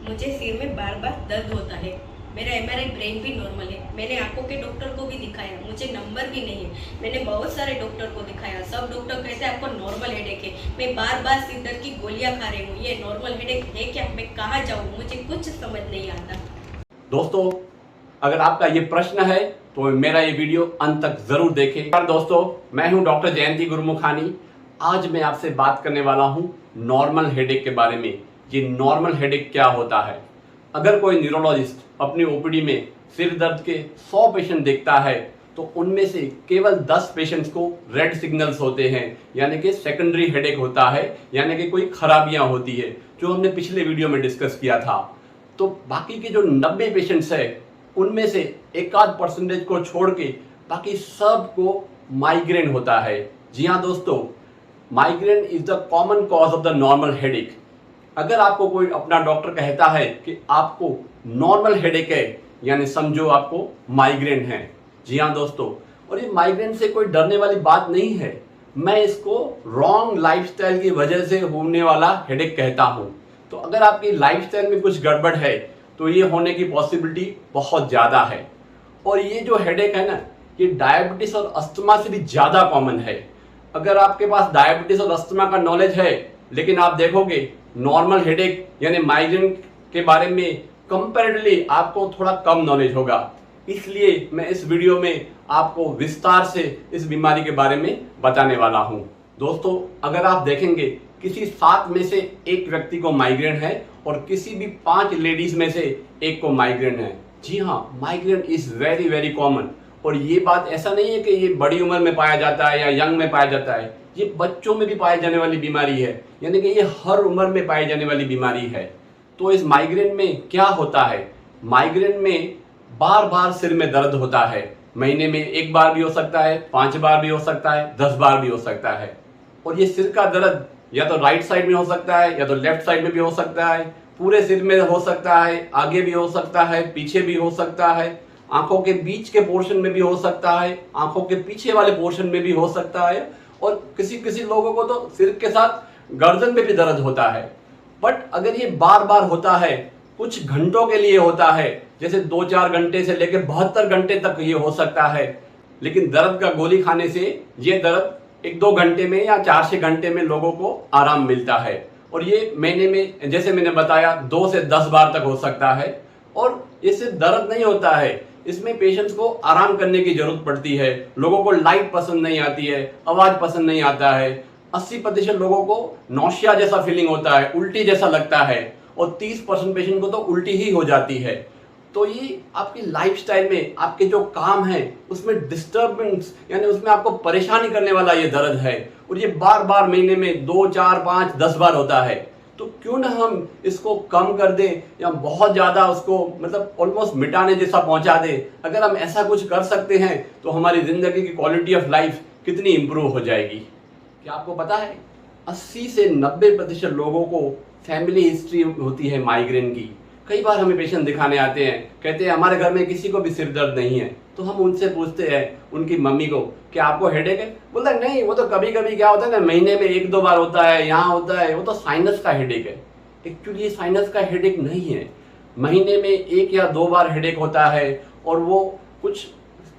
मुझे सिर में बार बार दर्द होता है। मेरा एमआरआई ब्रेन भी नॉर्मल है। मैंने आंखों के डॉक्टर को भी दिखाया, मुझे नंबर भी नहीं है। मैंने बहुत सारे डॉक्टर को दिखाया, सब डॉक्टर कहते हैं आपको नॉर्मल हेडेक है। मैं बार बार सिर दर्द की गोलियां खा रही हूँ। ये नॉर्मल हेडेक है क्या? मैं कहाँ जाऊँ? मुझे कुछ समझ नहीं आता। दोस्तों, अगर आपका ये प्रश्न है तो मेरा ये वीडियो अंत तक जरूर देखें। नमस्कार दोस्तों, मैं हूं डॉक्टर जयंती गुरुमुखानी। आज मैं आपसे बात करने वाला हूं नॉर्मल हेडेक के बारे में। ये नॉर्मल हेडेक क्या होता है? अगर कोई न्यूरोलॉजिस्ट अपनी ओपीडी में सिर दर्द के 100 पेशेंट देखता है तो उनमें से केवल 10 पेशेंट्स को रेड सिग्नल्स होते हैं, यानी कि सेकेंडरी हेडेक होता है, यानी कि कोई खराबियां होती है, जो हमने पिछले वीडियो में डिस्कस किया था। तो बाकी के जो 90 पेशेंट्स है उनमें से एक आध परसेंटेज को छोड़ के बाकी सबको माइग्रेन होता है। जी हाँ दोस्तों, migraine is the common cause of the normal headache. अगर आपको कोई अपना डॉक्टर कहता है कि आपको नॉर्मल हेडेक है, यानी समझो आपको माइग्रेन है। जी हाँ दोस्तों, और ये माइग्रेन से कोई डरने वाली बात नहीं है। मैं इसको रॉन्ग लाइफस्टाइल की वजह से होने वाला हेडेक कहता हूँ। तो अगर आपकी लाइफस्टाइल में कुछ गड़बड़ है तो ये होने की पॉसिबिलिटी बहुत ज़्यादा है। और ये जो हेडेक है ना, ये डायबिटीज और अस्थमा से भी ज़्यादा कॉमन है। अगर आपके पास डायबिटीज और अस्थमा का नॉलेज है लेकिन आप देखोगे नॉर्मल हेडेक यानी माइग्रेन के बारे में कंपैरेटिवली आपको थोड़ा कम नॉलेज होगा। इसलिए मैं इस वीडियो में आपको विस्तार से इस बीमारी के बारे में बताने वाला हूं। दोस्तों, अगर आप देखेंगे किसी 7 में से एक व्यक्ति को माइग्रेन है और किसी भी 5 लेडीज में से एक को माइग्रेन है। जी हाँ, migraine is very very common. और ये बात ऐसा नहीं है कि ये बड़ी उम्र में पाया जाता है या यंग में पाया जाता है, ये बच्चों में भी पाई जाने वाली बीमारी है, यानी कि ये हर उम्र में पाई जाने वाली बीमारी है। तो इस माइग्रेन में क्या होता है? माइग्रेन में बार बार सिर में दर्द होता है। महीने में 1 बार भी हो सकता है, 5 बार भी हो सकता है, 10 बार भी हो सकता है। और ये सिर का दर्द या तो राइट साइड में हो सकता है या तो लेफ्ट साइड में भी हो सकता है, पूरे सिर में हो सकता है, आगे भी हो सकता है, पीछे भी हो सकता है, आंखों के बीच के पोर्शन में भी हो सकता है, आंखों के पीछे वाले पोर्शन में भी हो सकता है, और किसी किसी लोगों को तो सिर के साथ गर्दन में भी दर्द होता है। बट अगर ये बार बार होता है, कुछ घंटों के लिए होता है, जैसे 2-4 घंटे से लेकर 72 घंटे तक ये हो सकता है, लेकिन दर्द का गोली खाने से ये दर्द 1-2 घंटे में या 4-6 घंटे में लोगों को आराम मिलता है। और ये महीने में, जैसे मैंने बताया, 2 से 10 बार तक हो सकता है। और ये सिर्फ दर्द नहीं होता है, इसमें पेशेंट्स को आराम करने की जरूरत पड़ती है। लोगों को लाइट पसंद नहीं आती है, आवाज पसंद नहीं आता है। 80% लोगों को नौशिया जैसा फीलिंग होता है, उल्टी जैसा लगता है, और 30% पेशेंट को तो उल्टी ही हो जाती है। तो ये आपकी लाइफस्टाइल में, आपके जो काम है उसमें डिस्टर्बेंस, यानी उसमें आपको परेशानी करने वाला ये दर्द है। और ये बार बार महीने में 2, 4, 5, 10 बार होता है। तो क्यों ना हम इसको कम कर दें या बहुत ज़्यादा उसको मतलब ऑलमोस्ट मिटाने जैसा पहुंचा दें। अगर हम ऐसा कुछ कर सकते हैं तो हमारी ज़िंदगी की क्वालिटी ऑफ लाइफ कितनी इंप्रूव हो जाएगी। क्या आपको पता है 80 से 90% लोगों को फैमिली हिस्ट्री होती है माइग्रेन की। कई बार हमें पेशेंट दिखाने आते हैं, कहते हैं हमारे घर में किसी को भी सिर दर्द नहीं है। तो हम उनसे पूछते हैं उनकी मम्मी को, क्या आपको हेडेक है? बोलता है नहीं, वो तो कभी कभी क्या होता है ना, महीने में 1-2 बार होता है, यहाँ होता है, वो तो साइनस का हेडेक है। एक्चुअली ये साइनस का हेडेक नहीं है। महीने में 1 या 2 बार हेडेक होता है, और वो कुछ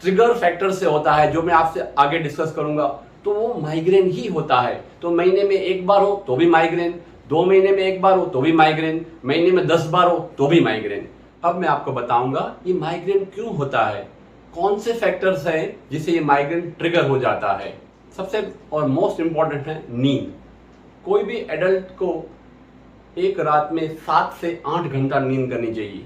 ट्रिगर फैक्टर से होता है जो मैं आपसे आगे डिस्कस करूंगा। तो वो माइग्रेन ही होता है। तो महीने में 1 बार हो तो भी माइग्रेन, 2 महीने में 1 बार हो तो भी माइग्रेन, महीने में 10 बार हो तो भी माइग्रेन। अब मैं आपको बताऊंगा ये माइग्रेन क्यों होता है, कौन से फैक्टर्स हैं जिससे ये माइग्रेन ट्रिगर हो जाता है। सबसे और मोस्ट इंपॉर्टेंट है नींद। कोई भी एडल्ट को एक रात में 7 से 8 घंटा नींद करनी चाहिए।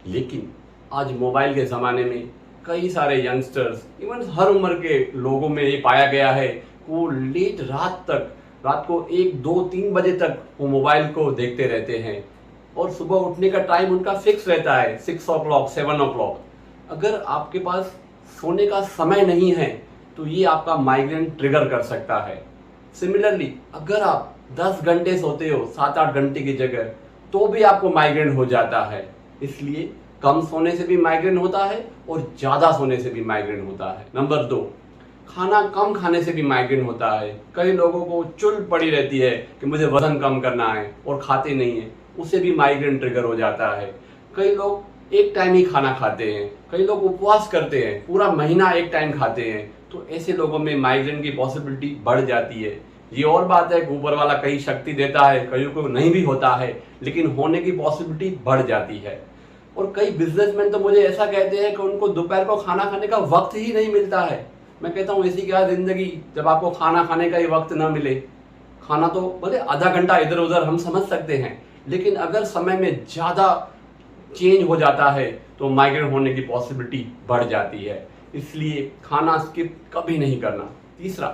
लेकिन आज मोबाइल के ज़माने में कई सारे यंगस्टर्स, इवन हर उम्र के लोगों में ये पाया गया है, वो लेट रात तक, रात को 1, 2, 3 बजे तक वो मोबाइल को देखते रहते हैं। और सुबह उठने का टाइम उनका फिक्स रहता है, 6 o'clock, 7 o'clock। अगर आपके पास सोने का समय नहीं है तो ये आपका माइग्रेन ट्रिगर कर सकता है। सिमिलरली अगर आप 10 घंटे सोते हो 7-8 घंटे की जगह, तो भी आपको माइग्रेन हो जाता है। इसलिए कम सोने से भी माइग्रेन होता है और ज़्यादा सोने से भी माइग्रेन होता है। नंबर 2, खाना कम खाने से भी माइग्रेन होता है। कई लोगों को चुल पड़ी रहती है कि मुझे वजन कम करना है और खाते नहीं है। उसे भी माइग्रेन ट्रिगर हो जाता है। कई लोग एक टाइम ही खाना खाते हैं, कई लोग उपवास करते हैं, पूरा महीना एक टाइम खाते हैं, तो ऐसे लोगों में माइग्रेन की पॉसिबिलिटी बढ़ जाती है। ये और बात है कि ऊपर वाला कहीं शक्ति देता है, कईयों को नहीं भी होता है, लेकिन होने की पॉसिबिलिटी बढ़ जाती है। और कई बिजनेसमैन तो मुझे ऐसा कहते हैं कि उनको दोपहर को खाना खाने का वक्त ही नहीं मिलता है। मैं कहता हूँ ऐसी क्या जिंदगी जब आपको खाना खाने का ही वक्त ना मिले। खाना तो भले आधा घंटा इधर उधर हम समझ सकते हैं, लेकिन अगर समय में ज़्यादा चेंज हो जाता है तो माइग्रेन होने की पॉसिबिलिटी बढ़ जाती है। इसलिए खाना स्किप कभी नहीं करना। तीसरा,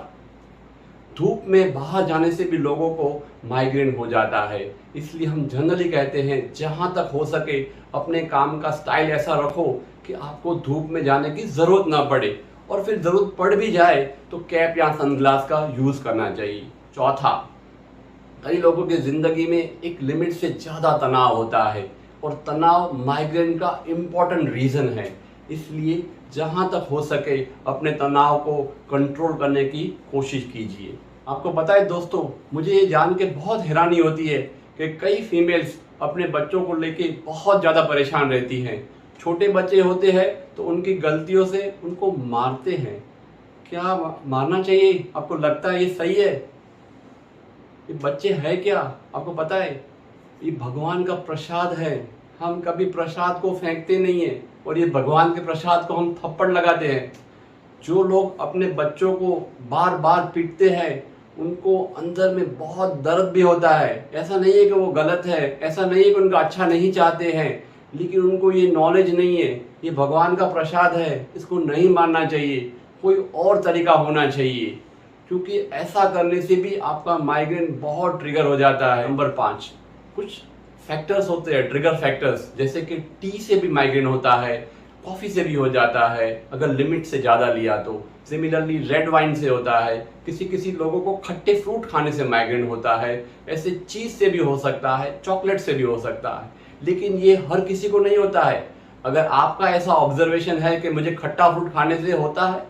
धूप में बाहर जाने से भी लोगों को माइग्रेन हो जाता है। इसलिए हम जनरली कहते हैं जहाँ तक हो सके अपने काम का स्टाइल ऐसा रखो कि आपको धूप में जाने की ज़रूरत ना पड़े, और फिर ज़रूरत पड़ भी जाए तो कैप या सनग्लास का यूज़ करना चाहिए। चौथा, कई लोगों की ज़िंदगी में एक लिमिट से ज़्यादा तनाव होता है, और तनाव माइग्रेन का इम्पॉर्टेंट रीज़न है। इसलिए जहाँ तक हो सके अपने तनाव को कंट्रोल करने की कोशिश कीजिए। आपको पता है दोस्तों, मुझे ये जान के बहुत हैरानी होती है कि कई फीमेल्स अपने बच्चों को लेके बहुत ज़्यादा परेशान रहती हैं। छोटे बच्चे होते हैं तो उनकी गलतियों से उनको मारते हैं। क्या मारना चाहिए? आपको लगता है ये सही है? ये बच्चे हैं क्या? आपको पता है ये भगवान का प्रसाद है। हम कभी प्रसाद को फेंकते नहीं है, और ये भगवान के प्रसाद को हम थप्पड़ लगाते हैं। जो लोग अपने बच्चों को बार बार पीटते हैं उनको अंदर में बहुत दर्द भी होता है। ऐसा नहीं है कि वो गलत है, ऐसा नहीं है कि उनका अच्छा नहीं चाहते हैं, लेकिन उनको ये नॉलेज नहीं है। ये भगवान का प्रसाद है, इसको नहीं मानना चाहिए, कोई और तरीका होना चाहिए, क्योंकि ऐसा करने से भी आपका माइग्रेन बहुत ट्रिगर हो जाता है। नंबर 5, कुछ फैक्टर्स होते हैं, ट्रिगर फैक्टर्स, जैसे कि टी से भी माइग्रेन होता है, कॉफ़ी से भी हो जाता है अगर लिमिट से ज़्यादा लिया तो। सिमिलरली रेड वाइन से होता है, किसी किसी लोगों को खट्टे फ्रूट खाने से माइग्रेन होता है, ऐसे चीज़ से भी हो सकता है, चॉकलेट से भी हो सकता है, लेकिन ये हर किसी को नहीं होता है। अगर आपका ऐसा ऑब्जर्वेशन है कि मुझे खट्टा फ्रूट खाने से होता है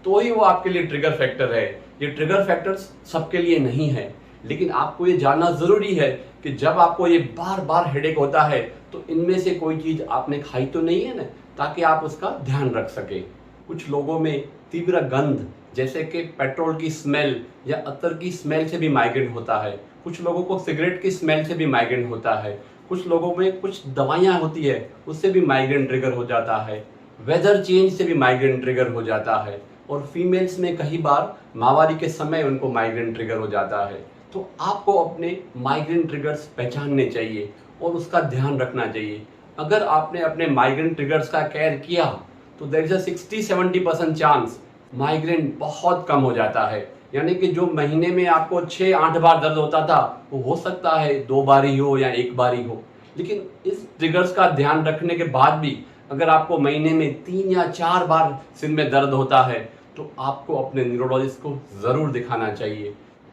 तो ही वो आपके लिए ट्रिगर फैक्टर है। ये ट्रिगर फैक्टर्स सबके लिए नहीं है, लेकिन आपको ये जानना ज़रूरी है कि जब आपको ये बार बार हेडेक होता है तो इनमें से कोई चीज़ आपने खाई तो नहीं है ना, ताकि आप उसका ध्यान रख सके। कुछ लोगों में तीव्र गंध जैसे कि पेट्रोल की स्मेल या अतर की स्मेल से भी माइग्रेन होता है। कुछ लोगों को सिगरेट की स्मेल से भी माइग्रेन होता है। कुछ लोगों में कुछ दवाइयाँ होती है उससे भी माइग्रेन ट्रिगर हो जाता है। वेदर चेंज से भी माइग्रेन ट्रिगर हो जाता है, और फीमेल्स में कई बार माहवारी के समय उनको माइग्रेन ट्रिगर हो जाता है। तो आपको अपने माइग्रेन ट्रिगर्स पहचानने चाहिए और उसका ध्यान रखना चाहिए। अगर आपने अपने माइग्रेन ट्रिगर्स का केयर किया तो there is a 60-70% chance migraine बहुत कम हो जाता है। यानी कि जो महीने में आपको 6-8 बार दर्द होता था वो हो सकता है 2 बार ही हो या 1 बार ही हो। लेकिन इस ट्रिगर्स का ध्यान रखने के बाद भी अगर आपको महीने में 3 या 4 बार सिर में दर्द होता है तो आपको अपने न्यूरोलॉजिस्ट को ज़रूर दिखाना चाहिए।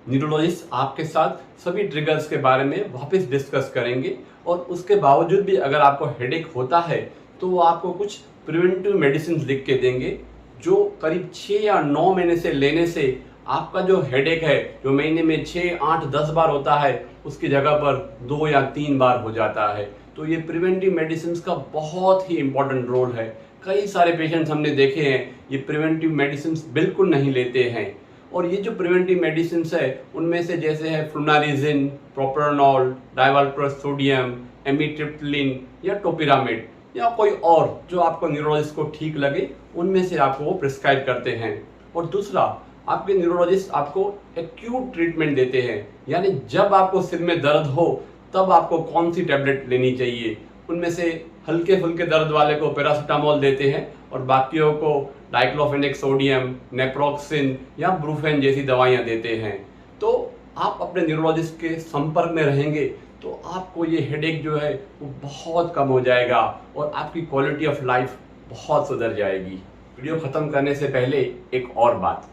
न्यूरोलॉजिस्ट आपके साथ सभी ट्रिगर्स के बारे में वापस डिस्कस करेंगे, और उसके बावजूद भी अगर आपको हेडेक होता है तो वो आपको कुछ प्रिवेंटिव मेडिसिन लिख के देंगे, जो करीब 6 या 9 महीने से लेने से आपका जो हेडेक है जो महीने में 6, 8, 10 बार होता है उसकी जगह पर 2 या 3 बार हो जाता है। तो ये प्रिवेंटिव मेडिसिन का बहुत ही इम्पोर्टेंट रोल है। कई सारे पेशेंट्स हमने देखे हैं ये प्रिवेंटिव मेडिसिन बिल्कुल नहीं लेते हैं, और ये जो प्रिवेंटिव मेडिसिन है उनमें से जैसे है फ्लुनारिजिन, प्रोप्रानोल, डाइवाल्प्रोस सोडियम, एमिट्रिप्टिलिन या टोपिरामेड या कोई और जो आपको न्यूरोलॉजिस्ट को ठीक लगे उनमें से आपको वो प्रिस्क्राइब करते हैं। और दूसरा, आपके न्यूरोलॉजिस्ट आपको एक्यूट ट्रीटमेंट देते हैं, यानी जब आपको सिर में दर्द हो तब आपको कौन सी टैबलेट लेनी चाहिए। उनमें से हल्के फुल्के दर्द वाले को पैरासीटामोल देते हैं और बाकियों को डाइक्लोफेनेक सोडियम, नेप्रोक्सिन या ब्रूफेन जैसी दवाइयाँ देते हैं। तो आप अपने न्यूरोलॉजिस्ट के संपर्क में रहेंगे तो आपको ये हेडेक जो है वो बहुत कम हो जाएगा और आपकी क्वालिटी ऑफ लाइफ बहुत सुधर जाएगी। वीडियो ख़त्म करने से पहले एक और बात,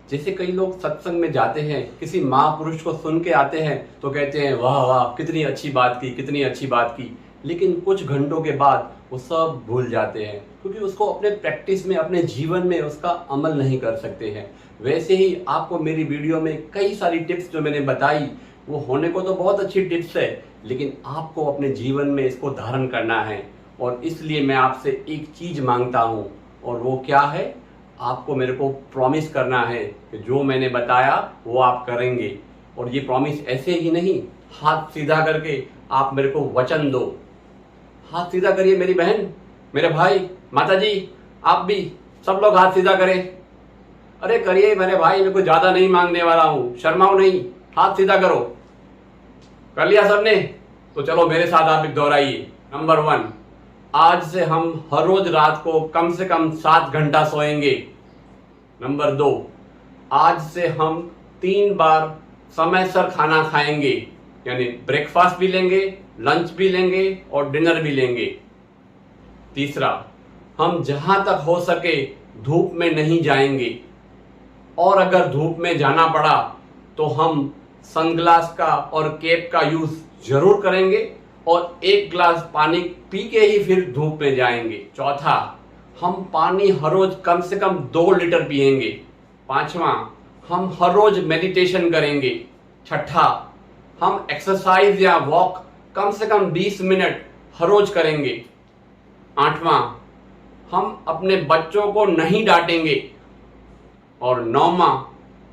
जैसे कई लोग सत्संग में जाते हैं, किसी महापुरुष को सुन के आते हैं तो कहते हैं वाह वाह कितनी अच्छी बात की, कितनी अच्छी बात की, लेकिन कुछ घंटों के बाद वो सब भूल जाते हैं क्योंकि उसको अपने प्रैक्टिस में, अपने जीवन में उसका अमल नहीं कर सकते हैं। वैसे ही आपको मेरी वीडियो में कई सारी टिप्स जो मैंने बताई वो होने को तो बहुत अच्छी टिप्स है, लेकिन आपको अपने जीवन में इसको धारण करना है। और इसलिए मैं आपसे एक चीज़ मांगता हूँ, और वो क्या है, आपको मेरे को प्रॉमिस करना है कि जो मैंने बताया वो आप करेंगे। और ये प्रॉमिस ऐसे ही नहीं, हाथ सीधा करके आप मेरे को वचन दो। हाथ सीधा करिए मेरी बहन, मेरे भाई, माता जी, आप भी सब लोग हाथ सीधा करें। अरे करिए मेरे भाई, मैं कुछ ज़्यादा नहीं मांगने वाला हूँ, शर्माओ नहीं, हाथ सीधा करो। कर लिया सबने? तो चलो मेरे साथ आप एक दोहराइए। नंबर 1, आज से हम हर रोज रात को कम से कम 7 घंटा सोएंगे। नंबर 2, आज से हम 3 बार समय सर खाना खाएंगे, यानी ब्रेकफास्ट भी लेंगे, लंच भी लेंगे और डिनर भी लेंगे। तीसरा, हम जहां तक हो सके धूप में नहीं जाएंगे, और अगर धूप में जाना पड़ा तो हम सनग्लास का और कैप का यूज जरूर करेंगे, और 1 गिलास पानी पी के ही फिर धूप में जाएंगे। चौथा, हम पानी हर रोज कम से कम 2 लीटर पिएंगे। पांचवा, हम हर रोज मेडिटेशन करेंगे। छठा, हम एक्सरसाइज या वॉक कम से कम 20 मिनट हर रोज करेंगे। आठवां, हम अपने बच्चों को नहीं डांटेंगे। और नौवां,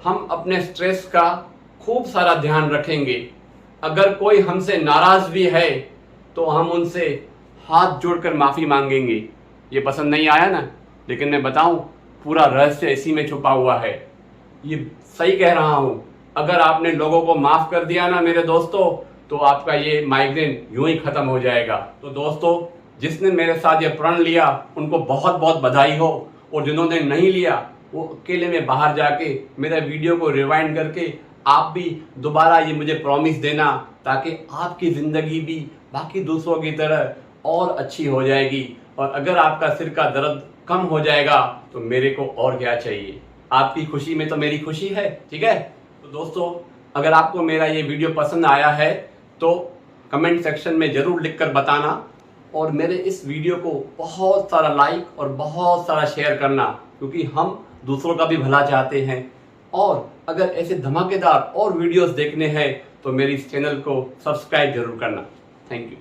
हम अपने स्ट्रेस का खूब सारा ध्यान रखेंगे। अगर कोई हमसे नाराज भी है तो हम उनसे हाथ जोड़कर माफी मांगेंगे। ये पसंद नहीं आया ना, लेकिन मैं बताऊं, पूरा रहस्य इसी में छुपा हुआ है। ये सही कह रहा हूं, अगर आपने लोगों को माफ कर दिया ना मेरे दोस्तों, तो आपका ये माइग्रेन यूं ही खत्म हो जाएगा। तो दोस्तों, जिसने मेरे साथ ये प्रण लिया उनको बहुत बहुत बधाई हो, और जिन्होंने नहीं लिया वो अकेले में बाहर जाके मेरा वीडियो को रिवाइंड करके आप भी दोबारा ये मुझे प्रॉमिस देना, ताकि आपकी ज़िंदगी भी बाकी दूसरों की तरह और अच्छी हो जाएगी। और अगर आपका सिर का दर्द कम हो जाएगा तो मेरे को और क्या चाहिए। आपकी खुशी में तो मेरी खुशी है, ठीक है। तो दोस्तों, अगर आपको मेरा ये वीडियो पसंद आया है तो कमेंट सेक्शन में ज़रूर लिख कर बताना, और मेरे इस वीडियो को बहुत सारा लाइक और बहुत सारा शेयर करना, क्योंकि हम दूसरों का भी भला चाहते हैं। और अगर ऐसे धमाकेदार और वीडियोस देखने हैं तो मेरी इस चैनल को सब्सक्राइब जरूर करना। Thank you.